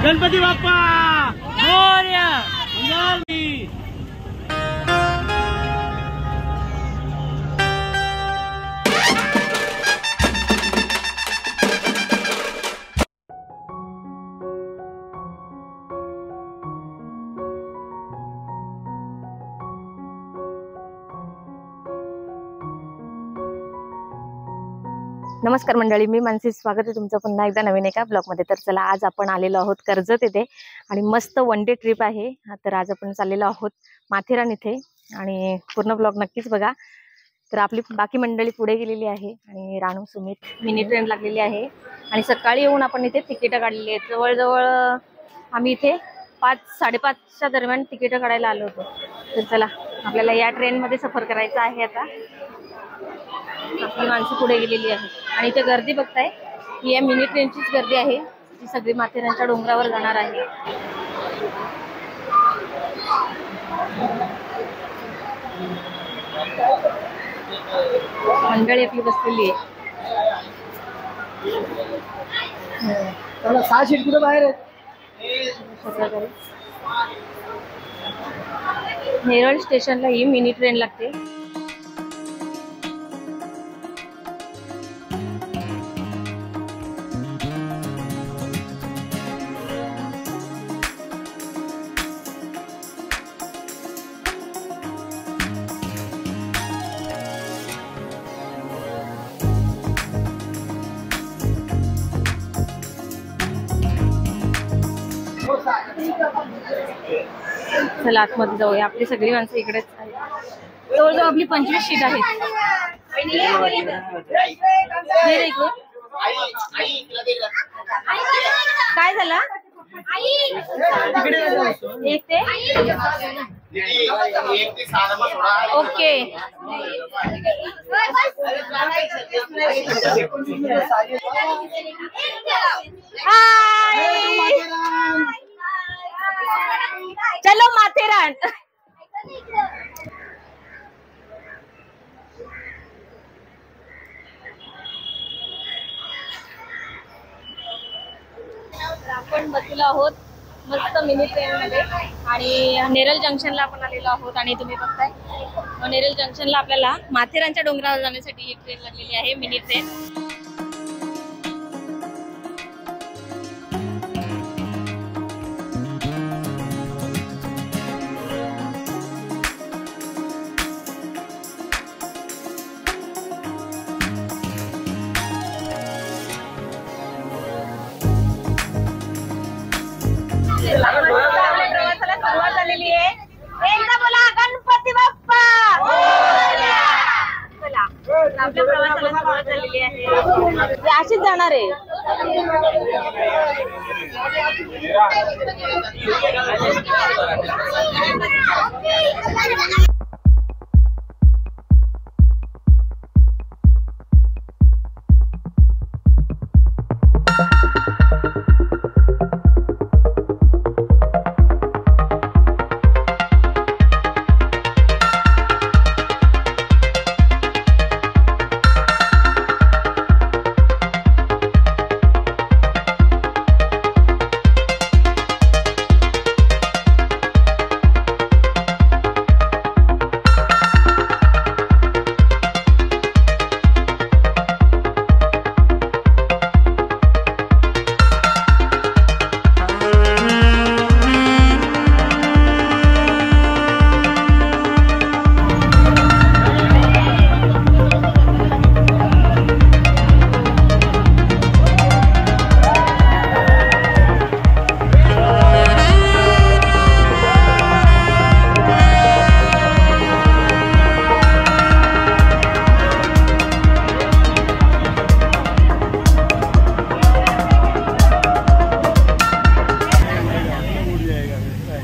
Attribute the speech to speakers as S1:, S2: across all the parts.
S1: गणपती बाप्पा मोरया।
S2: नमस्कार मंडळी, मी मानसी, स्वागत आहे तुमचं पुन्हा एकदा नवीन एका ब्लॉगमध्ये। तर चला, आज आपण आलेलो आहोत कर्जत येथे आणि मस्त वन डे ट्रिप आहे। तर आज आपण चाललेलो आहोत माथेरान इथे आणि पूर्ण ब्लॉग नक्कीच बघा। तर आपली बाकी मंडळी पुढे गेलेली आहे आणि राणू, सुमित मिनी ट्रेन लागलेली आहे आणि सकाळी येऊन आपण इथे तिकीटं काढलेली आहेत। जवळजवळ आम्ही इथे 5-5:30च्या दरम्यान तिकीटं काढायला आलो होतो। तर चला, आपल्याला या ट्रेनमध्ये सफर करायचा आहे। आता आपली माणसं पुढे गेलेली आहे आणि इथे गर्दी बघताय, ही या मिनी ट्रेनचीच गर्दी आहे जी सगळी माथेरानच्या डोंगरावर जाणार आहे। मंडळी आपली बसलेली आहे।
S1: त्याला 6 सीट कुठे बाहेर आहेत।
S2: नेरळ स्टेशनला ही मिनी ट्रेन लागते। चला आतमध्ये जाऊया। आपली सगळी माणसं इकडेच आहेत। जवळजवळ आपली 25 सीट आहेत। काय झालं? एक ते ओके। चलो माथेरान। आपण बसलो आहोत मस्त मिनी ट्रेन मध्ये आणि नेरळ जंक्शनला आपण आलेलो आहोत आणि तुम्ही बघताय नेरळ जंक्शनला आपल्याला माथेरानच्या डोंगरावर जाण्यासाठी ही ट्रेन लागलेली आहे, मिनी ट्रेन। प्रवासाला सुरुवात झालेली आहे। एकदा बोला गणपती बाप्पा मोरया। चला, आपल्या प्रवासाला सुरुवात झालेली आहे। अशीच जाणार आहे।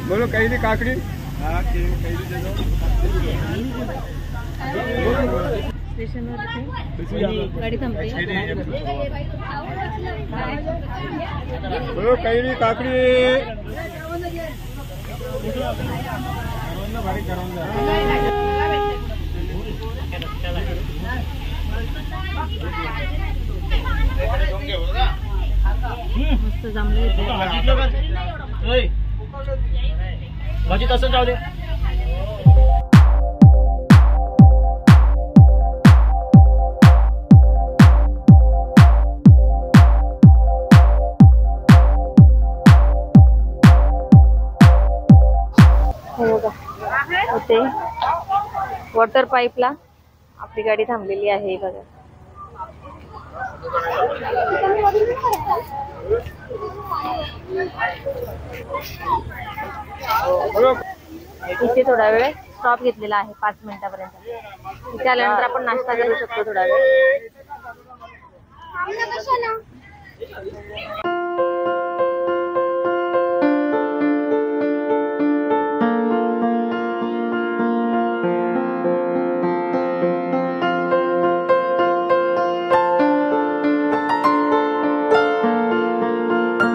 S1: बोलो कैदी काकड़ी।
S2: गाड़ी थांबते।
S1: बोलो कैदी काकड़ी।
S2: मस्त जमले
S3: भाजी तसं जाऊ दे.
S2: होते वॉटर पाईपला आपली गाडी थांबलेली आहे बघा. इथे थोडा वेळ स्टॉप घेतलेला आहे 5 मिनिटापर्यंत. इथे आल्यानंतर आपण नाश्ता करू शकतो थोडा वेळ.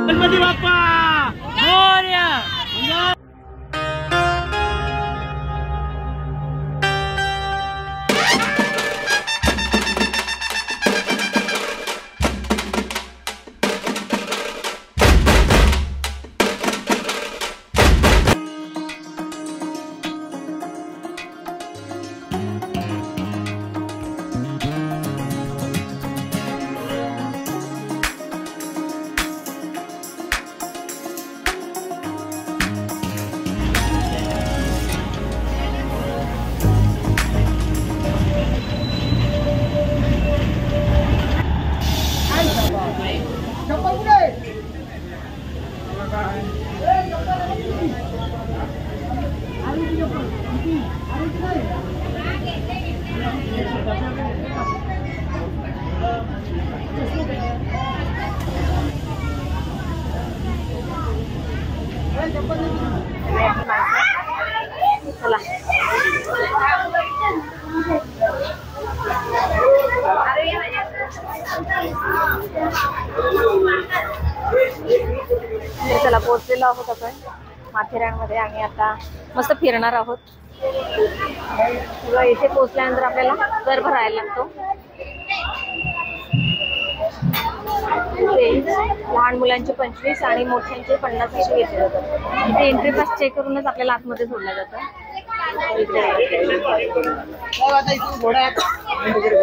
S3: गणपती बाप्पा मोरया.
S2: चला चला पोहोचलेलो आहोत आपण माथेरानमध्ये आणि आता मस्त फिरणार आहोत. इथे पोहोचल्यानंतर आपल्याला कर भरायला लागतो. लहान मुलांचे 25 आणि मोठ्यांचे 50 असे घेतले जातात. इथे एंट्री पास चेक करूनच आपल्याला आतमध्ये सोडलं जातं.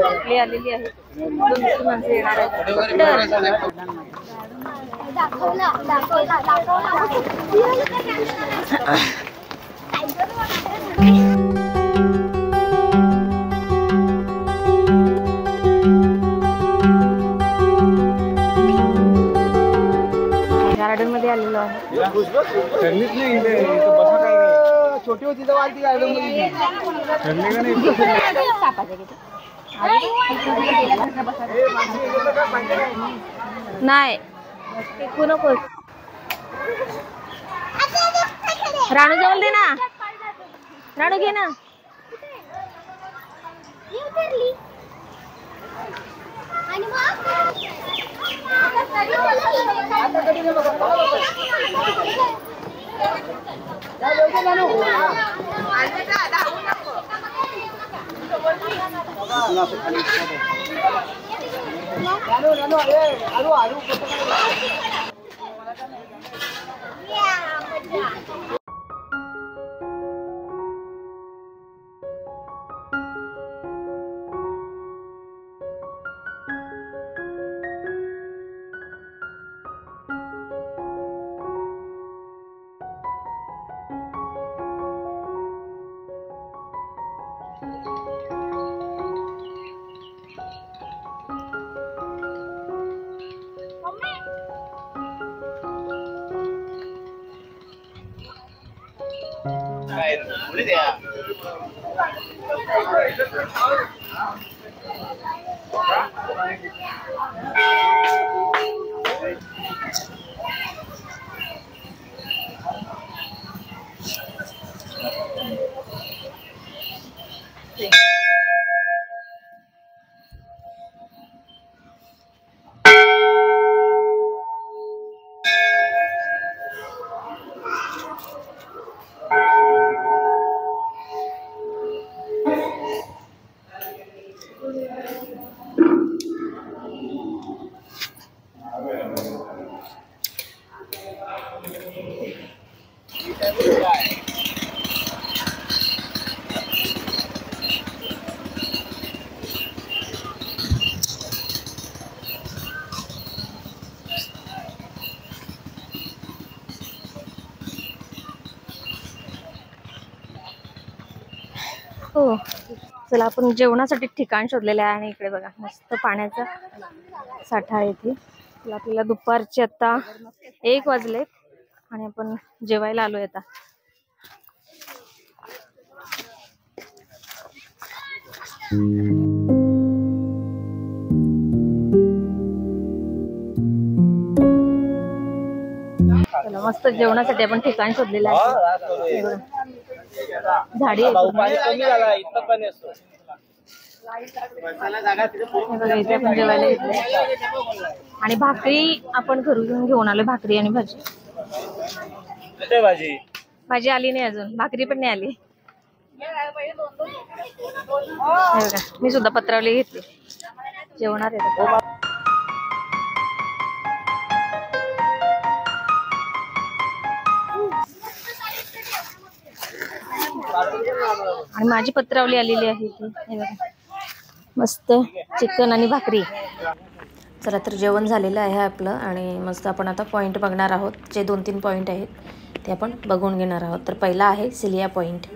S2: आपली आलेली आहे 2 माणसं येणार आहेत. गार्डन मध्ये आलेलो आहे.
S1: छोटी होती तर वाढती गार्डन मध्ये
S2: नाही टिकू नकोस. राणू जवळ दे ना. राणू घे ना. हो, चला आपण जेवणासाठी ठिकाण शोधलेलं आहे आणि इकडे बघा मस्त पाण्याचा साठा आहे इथे. चला आपल्याला दुपारचे आता 1 वाजलेत आणि आपण जेवायला आलोय आता. चला मस्त जेवणासाठी आपण ठिकाण शोधलेलं आहे. हे बघा. झाडी आहे पूर्ण. हे बघा इथे आपण जेवायला घेतलंय आणि भाकरी आपण घरून घेऊन आलो. भाकरी आणि भाजी. भाजी आली नाही अजून, भाकरी पण नाही आली. हे बघा मी सुद्धा पत्रावली घेतली. जेवणार आहे. आणि माझी पत्रावली आलेली आहे इथे. हे बघा मस्त चिकन आणि भाकरी. चला तर जेवण झालेलं आहे आपलं आणि मस्त आपण आता पॉईंट बघणार आहोत. जे 2-3 पॉईंट आहेत ते आपण बघून घेणार आहोत. तर पहिला आहे सिलिया पॉईंट.